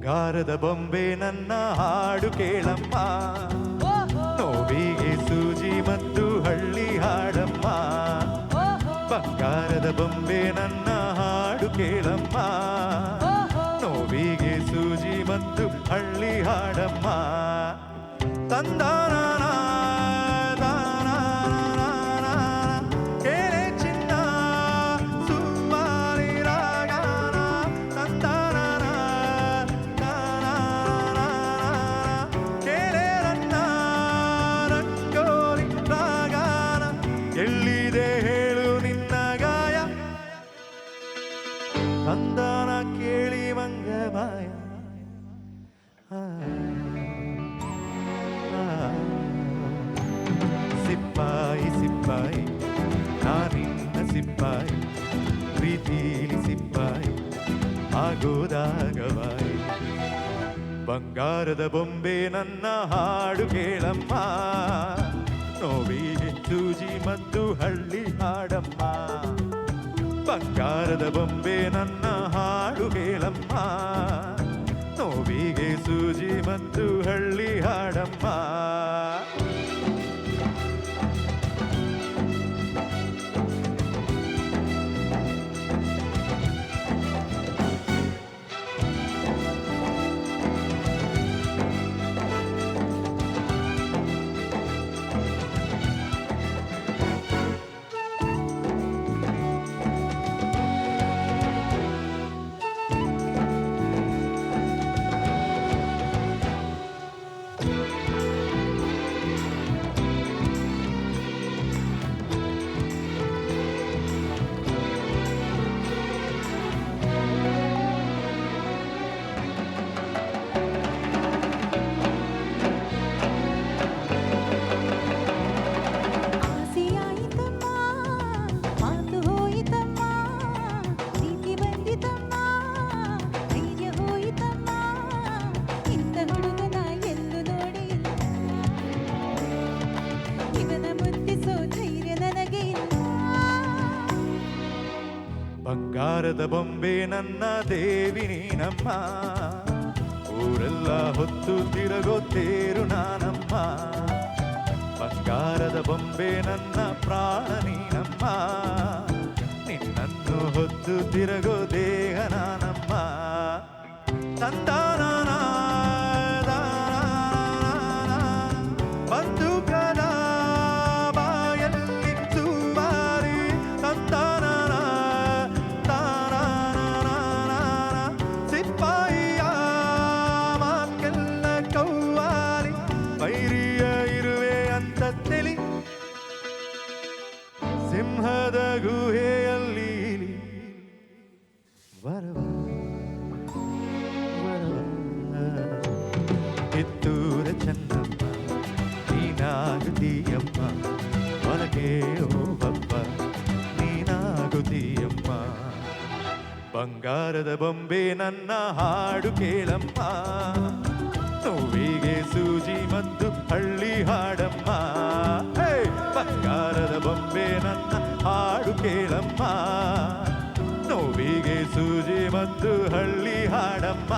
ಬಂಗಾರದ ಬೊಂಬೆ ನನ್ನ ಹಾಡು ಕೇಳಮ್ಮ, ನೋವಿಗೆ ಸೂಜಿ ಮತ್ತು ಹಳ್ಳಿ ಹಾಡಮ್ಮ. ಬಂಗಾರದ ಬೊಂಬೆ ನನ್ನ ಹಾಡು ಕೇಳಮ್ಮ, ನೋವಿಗೆ ಸೂಜಿ ಮತ್ತು ಹಳ್ಳಿ ಹಾಡಮ್ಮ. ತಂದಾನ ಎಲ್ಲಿದೆ ಹೇಳು ನಿನ್ನ ಗಾಯ, ತಂದಾನ ಕೇಳಿ ಮಂಗಮಾಯ. ಸಿಪ್ಪಾಯಿ ಸಿಪ್ಪಾಯಿ ನಾನಿನ್ನ ಸಿಪ್ಪಾಯಿ, ಪ್ರೀತಿಲಿ ಸಿಪ್ಪಾಯಿ ಆಗೋದಾಗವಾಯಿ. ಬಂಗಾರದ ಬೊಂಬೆ ನನ್ನ ಹಾಡು ಕೇಳಮ್ಮ, ನೋವಿಗೆ ಸೂಜಿ ಮತ್ತು ಹಳ್ಳಿ ಹಾಡಮ್ಮ. ಬಂಗಾರದ ಬೊಂಬೆ ನನ್ನ ಹಾಡು ಕೇಳಮ್ಮ, ನೋವಿಗೆ ಸೂಜಿ ಮತ್ತು ಹಳ್ಳಿ ಹಾಡಮ್ಮ. ಬಂಗಾರದ ಬೊಂಬೆ ನನ್ನ ದೇವಿ ನೀನಮ್ಮ, ಊರೆಲ್ಲ ಹೊತ್ತು ತಿರುಗೋ ತೇರು ನಾನಮ್ಮ. ಬಂಗಾರದ ಬೊಂಬೆ ನನ್ನ ಪ್ರಾಣ ನೀನಮ್ಮ, ನಿನ್ನನ್ನು ಹೊತ್ತು ತಿರುಗೋ ದೇಹ ನಾನಮ್ಮ. ತಂದಾನ ಬಂದೂಕದ ಬಾಯಲ್ಲಿ ಸುಮಾರಿ, ತಂದಾನ ಸಿಪ್ಪಾಯಿಯ ಮಾಕೆಲ್ಲ ಕವ್ವಾಲಿ, ವೈರಿಯ ಇರುವೆ ಅಂತ ತೆಲಿ, ಸಿಂಹದ ಗುಹೆಯಲ್ಲಿ ವರವ ಕಿತ್ತೂರ ಚೆನ್ನಮ್ಮ ನೀನಾಗುತ್ತೀಯಮ್ಮ, ಒಳಗೆ ಹೋಗಪ್ಪ ನೀನಾಗುತ್ತೀಯಮ್ಮ. ಬಂಗಾರದ ಬೊಂಬೆ ನನ್ನ ಹಾಡು ಕೇಳಮ್ಮ, ನೋವಿಗೆ ಸೂಜಿ ಮತ್ತು ಹಳ್ಳಿ ಹಾಡಮ್ಮ. ಬಂಗಾರದ ಬೊಂಬೆ ನನ್ನ ಹಾಡು ಕೇಳಮ್ಮ, ನೋವಿಗೆ ಸೂಜಿ ಮತ್ತು ಹಳ್ಳಿ ಹಾಡಮ್ಮ.